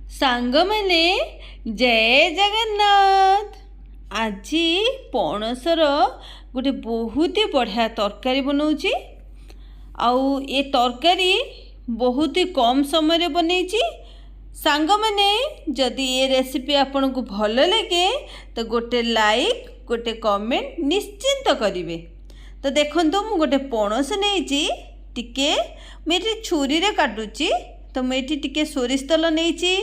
ସାଙ୍ଗମାନେ ଜୟ ଜଗନ୍ନାଥ। ଆଜି ପଣସର ଗୋଟେ ବହୁତ ବଢ଼ିଆ ତରକାରୀ ବନାଉଛି। ଆଉ ଏ ତରକାରୀ ବହୁତ କମ୍ ସମୟରେ ବନେଇଛି। ସାଙ୍ଗମାନେ ଯଦି ଏ ରେସିପି ଆପଣଙ୍କୁ ଭଲ ଲାଗେ ତ ଗୋଟେ ଲାଇକ୍ ଗୋଟେ କମେଣ୍ଟ ନିଶ୍ଚିନ୍ତ କରିବେ। ତ ଦେଖନ୍ତୁ ମୁଁ ଗୋଟେ ପଣସ ନେଇଛି, ଟିକେ ମୁଁ ଏଠି ଛୁରୀରେ କାଟୁଛି। ତ ମୁଁ ଏଠି ଟିକେ ସୋରିଷ ତେଲ ନେଇଛି,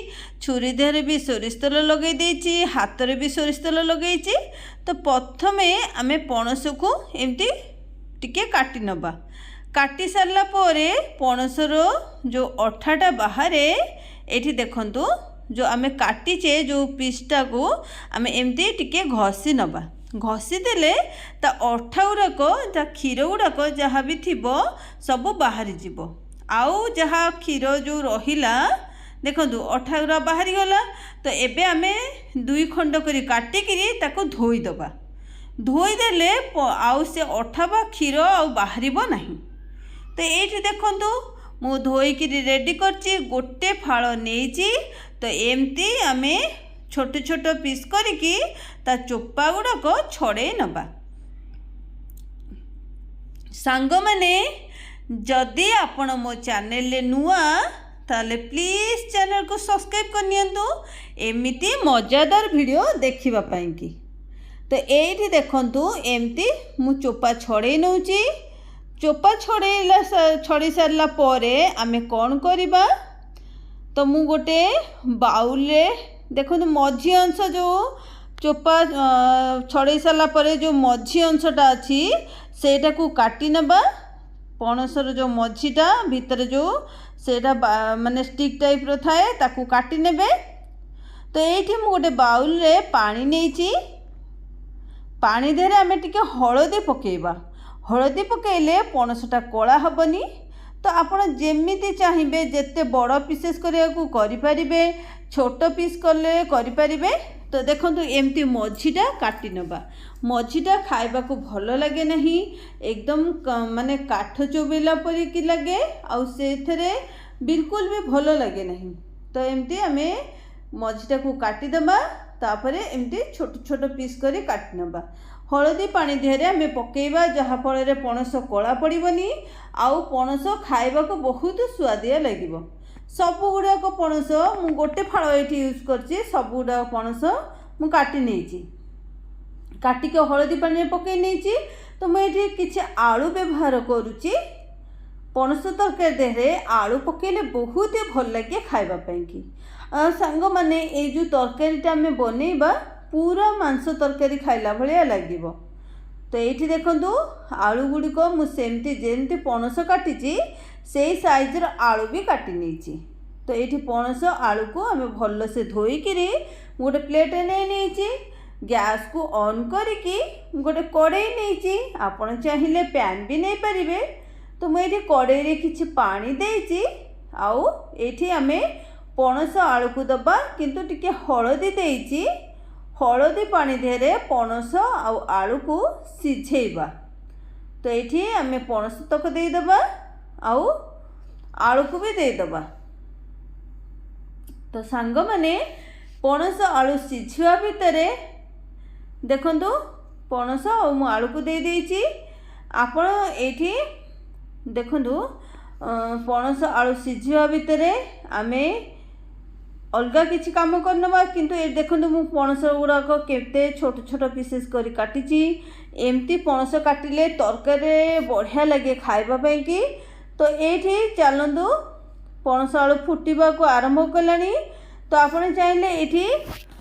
ଛୁରୀ ଦେହରେ ବି ସୋରିଷ ତେଲ ଲଗାଇ ଦେଇଛି, ହାତରେ ବି ସୋରିଷ ତେଲ ଲଗାଇଛି। ତ ପ୍ରଥମେ ଆମେ ପଣସକୁ ଏମିତି ଟିକେ କାଟି ନେବା। କାଟି ସାରିଲା ପରେ ପଣସର ଯେଉଁ ଅଠାଟା ବାହାରେ, ଏଠି ଦେଖନ୍ତୁ ଯେଉଁ ଆମେ କାଟିଛେ ଯେଉଁ ପିସ୍ଟାକୁ ଆମେ ଏମିତି ଟିକେ ଘଷି ନେବା। ଘଷି ଦେଲେ ତା ଅଠା ଗୁଡ଼ାକ, ତା କ୍ଷୀର ଗୁଡ଼ାକ ଯାହା ବି ଥିବ ସବୁ ବାହାରିଯିବ। ଆଉ ଯାହା କ୍ଷୀର ଯେଉଁ ରହିଲା, ଦେଖନ୍ତୁ ଅଠା ଗୁଡ଼ା ବାହାରିଗଲା। ତ ଏବେ ଆମେ 2 ଖଣ୍ଡ କରି କାଟିକିରି ତାକୁ ଧୋଇଦେବା। ଧୋଇଦେଲେ ଆଉ ସେ ଅଠା ବା କ୍ଷୀର ଆଉ ବାହାରିବ ନାହିଁ। ତ ଏଇଠି ଦେଖନ୍ତୁ ମୁଁ ଧୋଇକିରି ରେଡ଼ି କରିଛି। ଗୋଟେ ଫାଳ ନେଇଛି। ତ ଏମିତି ଆମେ ଛୋଟ ଛୋଟ ପିସ୍ କରିକି ତା ଚୋପା ଗୁଡ଼ାକ ଛଡ଼େଇ ନେବା। ସାଙ୍ଗମାନେ ଯଦି ଆପଣ ମୋ ଚ୍ୟାନେଲରେ ନୂଆ ତାହେଲେ ପ୍ଲିଜ୍ ଚ୍ୟାନେଲକୁ ସବସ୍କ୍ରାଇବ୍ କରିନିଅନ୍ତୁ ଏମିତି ମଜାଦାର ଭିଡ଼ିଓ ଦେଖିବା ପାଇଁକି। ତ ଏଇଠି ଦେଖନ୍ତୁ ଏମିତି ମୁଁ ଚୋପା ଛଡ଼େଇ ନେଉଛି। ଚୋପା ଛଡ଼େଇ ସାରିଲା ପରେ ଆମେ କ'ଣ କରିବା, ତ ମୁଁ ଗୋଟେ ବାଉଲରେ ଦେଖନ୍ତୁ ମଝି ଅଂଶ ଯେଉଁ ଚୋପା ଛଡ଼େଇ ସାରିଲା ପରେ ଯେଉଁ ମଝି ଅଂଶଟା ଅଛି ସେଇଟାକୁ କାଟି ନେବା। ପଣସର ଯେଉଁ ମଝିଟା ଭିତରେ ଯେଉଁ ସେଇଟା ମାନେ ଷ୍ଟିକ୍ ଟାଇପ୍ର ଥାଏ ତାକୁ କାଟି ନେବେ। ତ ଏଇଠି ମୁଁ ଗୋଟେ ବାଉଲରେ ପାଣି ନେଇଛି। ପାଣି ଦେହରେ ଆମେ ଟିକେ ହଳଦୀ ପକାଇବା। ହଳଦୀ ପକାଇଲେ ପଣସଟା କଳା ହେବନି। ତ ଆପଣ ଯେମିତି ଚାହିଁବେ, ଯେତେ ବଡ଼ ପିସେସ୍ କରିବାକୁ କରିପାରିବେ, ଛୋଟ ପିସ୍ କଲେ କରିପାରିବେ। ତ ଦେଖନ୍ତୁ ଏମିତି ମଝିଟା କାଟି ନେବା। ମଝିଟା ଖାଇବାକୁ ଭଲ ଲାଗେ ନାହିଁ, ଏକଦମ ମାନେ କାଠ ଚୋବେଇଲା ପରିକି ଲାଗେ, ଆଉ ସେଥିରେ ବିଲକୁଲ ବି ଭଲ ଲାଗେ ନାହିଁ। ତ ଏମିତି ଆମେ ମଝିଟାକୁ କାଟିଦେବା। ତାପରେ ଏମିତି ଛୋଟ ଛୋଟ ପିସ୍ କରି କାଟି ନେବା। ହଳଦୀ ପାଣି ଦେହରେ ଆମେ ପକାଇବା, ଯାହାଫଳରେ ପଣସ କଳା ପଡ଼ିବନି, ଆଉ ପଣସ ଖାଇବାକୁ ବହୁତ ସୁଆଦିଆ ଲାଗିବ। ସବୁଗୁଡ଼ାକ ପଣସ ମୁଁ ଗୋଟେ ଫାଳ ଏଇଠି ୟୁଜ୍ କରିଛି। ସବୁଗୁଡ଼ାକ ପଣସ ମୁଁ କାଟି ନେଇଛି, କାଟିକି ହଳଦୀ ପାଣିରେ ପକାଇ ନେଇଛି। ତ ମୁଁ ଏଇଠି କିଛି ଆଳୁ ବ୍ୟବହାର କରୁଛି। ପଣସ ତରକାରୀ ଦେହରେ ଆଳୁ ପକାଇଲେ ବହୁତ ଭଲ ଲାଗେ ଖାଇବା ପାଇଁକି। ସାଙ୍ଗମାନେ ଏଇ ଯେଉଁ ତରକାରୀଟା ଆମେ ବନେଇବା ପୁରା ମାଂସ ତରକାରୀ ଖାଇଲା ଭଳିଆ ଲାଗିବ। ତ ଏଇଠି ଦେଖନ୍ତୁ ଆଳୁ ଗୁଡ଼ିକ ମୁଁ ସେମିତି ଯେମିତି ପଣସ କାଟିଛି ସେଇ ସାଇଜ୍ର ଆଳୁ ବି କାଟି ନେଇଛି। ତ ଏଇଠି ପଣସ ଆଳୁକୁ ଆମେ ଭଲସେ ଧୋଇକିରି ମୁଁ ଗୋଟେ ପ୍ଲେଟ୍ରେ ନେଇଛି। ଗ୍ୟାସ୍କୁ ଅନ୍ କରିକି ଗୋଟେ କଡ଼େଇ ନେଇଛି। ଆପଣ ଚାହିଁଲେ ପ୍ୟାନ୍ ବି ନେଇପାରିବେ। ତ ମୁଁ ଏଇଠି କଡ଼େଇରେ କିଛି ପାଣି ଦେଇଛି। ଆଉ ଏଇଠି ଆମେ ପଣସ ଆଳୁକୁ ଦେବା, କିନ୍ତୁ ଟିକେ ହଳଦୀ ଦେଇଛି। ହଳଦୀ ପାଣି ଦେହରେ ପଣସ ଆଉ ଆଳୁକୁ ସିଝେଇବା। ତ ଏଇଠି ଆମେ ପଣସ ତକ ଦେଇଦେବା, ଆଉ ଆଳୁକୁ ବି ଦେଇଦେବା। ତ ସାଙ୍ଗମାନେ ପଣସ ଆଳୁ ସିଝିବା ଭିତରେ ଦେଖନ୍ତୁ ପଣସ ଆଉ ମୁଁ ଆଳୁକୁ ଦେଇଦେଇଛି। ଆପଣ ଏଇଠି ଦେଖନ୍ତୁ ପଣସ ଆଳୁ ସିଝିବା ଭିତରେ ଆମେ ଅଲଗା କିଛି କାମ କରିନେବା। କିନ୍ତୁ ଏଠି ଦେଖନ୍ତୁ ମୁଁ ପଣସ ଗୁଡ଼ାକ କେତେ ଛୋଟ ଛୋଟ ପିସେସ୍ କରି କାଟିଛି। ଏମିତି ପଣସ କାଟିଲେ ତରକାରୀରେ ବଢ଼ିଆ ଲାଗେ ଖାଇବା ପାଇଁକି। ତ ଏଇଠି ଚାଲନ୍ତୁ, ପଣସ ଆଳୁ ଫୁଟିବାକୁ ଆରମ୍ଭ କଲାଣି। ତ ଆପଣ ଚାହିଁଲେ ଏଇଠି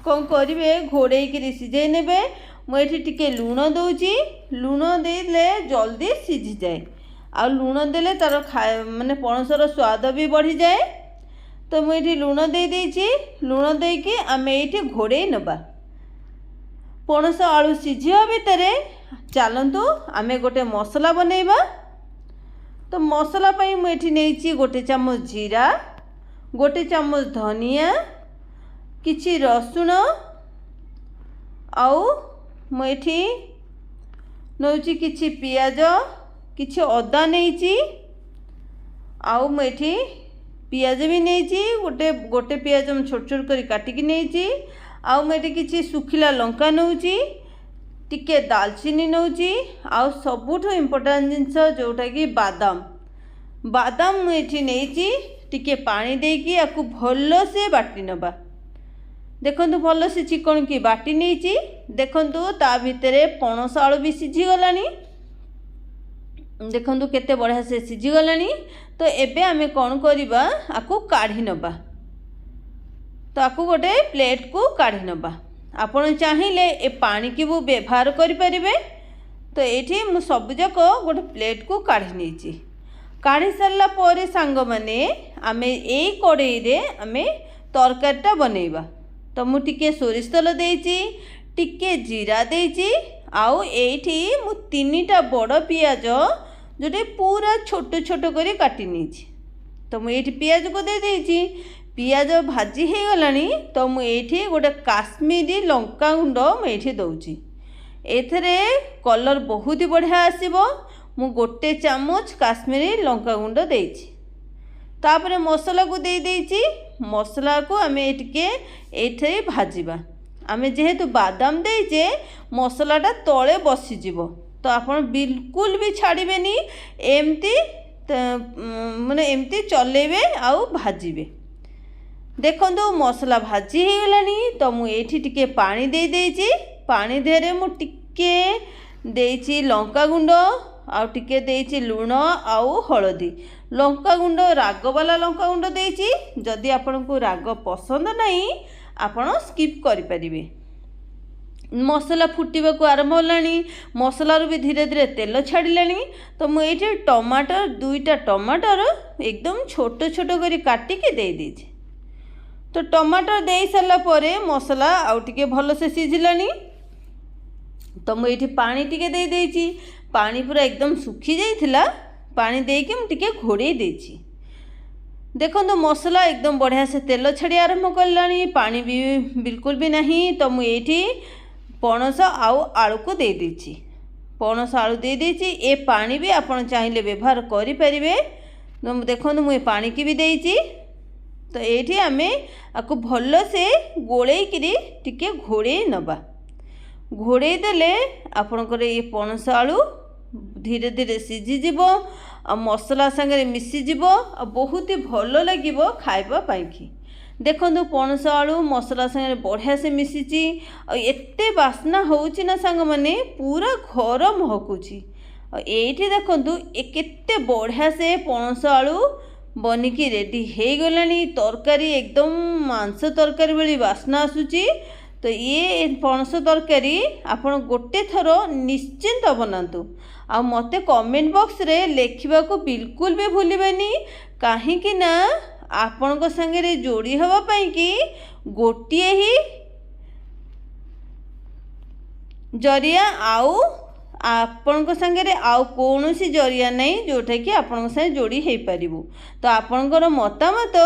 କ'ଣ କରିବେ, ଘୋଡ଼େଇକିରି ସିଝେଇ ନେବେ। ମୁଁ ଏଇଠି ଟିକେ ଲୁଣ ଦେଉଛି। ଲୁଣ ଦେଇଲେ ଜଲ୍ଦି ସିଝିଯାଏ, ଆଉ ଲୁଣ ଦେଲେ ତା'ର ମାନେ ପଣସର ସ୍ୱାଦ ବି ବଢ଼ିଯାଏ। ତ ମୁଁ ଏଇଠି ଲୁଣ ଦେଇଦେଇଛି। ଲୁଣ ଦେଇକି ଆମେ ଏଇଠି ଘୋଡ଼େଇ ନେବା। ପଣସ ଆଳୁ ସିଝିବା ଭିତରେ ଚାଲନ୍ତୁ ଆମେ ଗୋଟେ ମସଲା ବନେଇବା। ତ ମସଲା ପାଇଁ ମୁଁ ଏଠି ନେଇଛି ଗୋଟେ ଚାମଚ ଜିରା, ଗୋଟେ ଚାମଚ ଧନିଆ, କିଛି ରସୁଣ, ଆଉ ମୁଁ ଏଠି ନେଉଛି କିଛି ପିଆଜ, କିଛି ଅଦା ନେଇଛି, ଆଉ ମୁଁ ଏଠି पियाज भी नहीं गोटे गोटे पियाज मैं छोट छोट कर काटिकी नहीं आउ मैं किसी सुखिला लंका नौची टिके दालचीनी नौची आउ सबुठ इम्पोर्टाट जिनस जोटा कि बादाम बादाम मुझे नहीं टिके पानी देकी आपको भल से बाटी नबा देखु भल से चिकन की बाटी नहीं देखु ता भितर पणस आलू भी सीझीगला देखु केते बढ़िया से सीझीगला तो एबे आमे कौन करवा आपको काढ़ी नबा तो आपको गोटे प्लेट को काढ़ी नबा आपण चाहिए ए पानी की वो व्यवहार करें तो ये मु सबजाक गोटे प्लेट को काढ़ी नहीं काढ़ी सारा पर सांग मैंने आमे यही कड़ई रे आमे तरकारीटा बनैबा तो मु टिके सोरिष तेल देइची टिके जीरा देइची आउ एठी मु 3टा बड़ पियाज जोटे पूरा छोट छोट कर काटी नहीं तो मुझे पियाज को दे देइची पियाज भाजी हो गलानी तो मुझे गोटे काश्मीरी लंका गुंड मुझे दौची एथरे कलर बहुत ही बढ़िया आसीबो मु गोटे चामच काश्मीरी लंका गुंड देइची तापर मसला को दे देइची मसला को आमे टिके एथे भाजीबा आमे जेहेतु बादाम देइचे मसलाटा तले बसीजिवो तो आपण बिल्कुल भी छाड़बेनी एमती माने एमती चलेबे आउ भाजीबे देखो मसला भाजी हो गलानी तो मुझे टिके पानी दे देइची पानी देरे मु टिके देइची लंका गुंड आउ टिके देइची लुण आउ हळदी लंका गुंड राग वाला लंका गुंड देइची जदि आपनको राग पसंद नहीं आपण स्किप करि परिबे मसला फुटिबा को आरंभ होलानी मसला भी धीरे धीरे तेल छाड़िलानी तो मुझे टमाटर 2टा टमाटर एकदम छोट छोट कर काटिके दे देइची तो टमाटर दे सारा पर मसला आउ टिके भल से सिझिलानी तो मुझे पानी टिके दे देइची पानी पूरा एकदम सुखी जाइथिला पानी देके मु टिके घोड़े देइची देखो मसला एकदम बढ़िया से तेल छाड़ी आरंभ कलानी पानी भी बिल्कुल भी नहीं तो मुझे पणस आउ आलू को दे देइची पणस आलू दे देइची ए पानी भी आपण चाहिए व्यवहार करि परिबे देखो मुझे पानी की भी देइची तो ये आमे आपको भल से गोलेकरी टिके घोड़े नबा घोड़े देले आपणकर ये पणस आलू धीरे धीरे सीझीज आ मसला संगे मिसीज आ बहुत ही भल लगे खाइबा पाइकी देखो पणस आलू मसला संगे बढ़िया से मिसीची आ एते बास्ना होउची ना सांग माने पूरा घर महकुची ये देखो केते बढ़िया से पणस आलू बनिकी रेडी हो गलानी तरकारी एकदम मांस तरकारी भली बास्ना आसुची तो ये पणस तरकारी आपण गोटे थर निश्चिंत बनातु आ मते कमेंट बॉक्स रे लिखा को बिल्कुल भी भूलिबेनी कहीं ना आपण को संगे जोड़ी हवा पाई कि गोटिए ही जरिया आउ आपण को संगे आउ कौन सी जरिया नहीं जोटा कि आपण संगे जोड़ी हो पारिबु तो आपणकर मतामत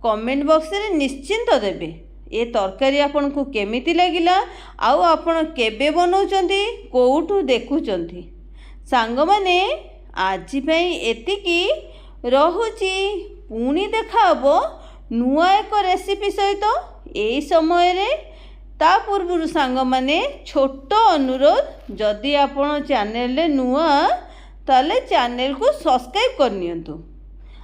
कमेंट बॉक्स रे निश्चिंत देबे ये तरकारी आपन को केमिति लागिला आउ आपण केबे बनाउचंती कोउठु देखुचंती सांग माने आज पई एतिकी रहुची पुणी देखा हबो नुआ एक रेसिपी सहित एई समय रे ता पूर्व सांग माने छोट अनुरोध जदि आपण चैनल रे नुआ ताले चैनल को सब्सक्राइब करनियंतु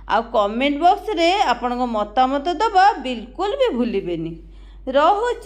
आ कमेंट बॉक्स रे आपण को मतामत दबा बिल्कुल भी भूलिबेनी रहुची।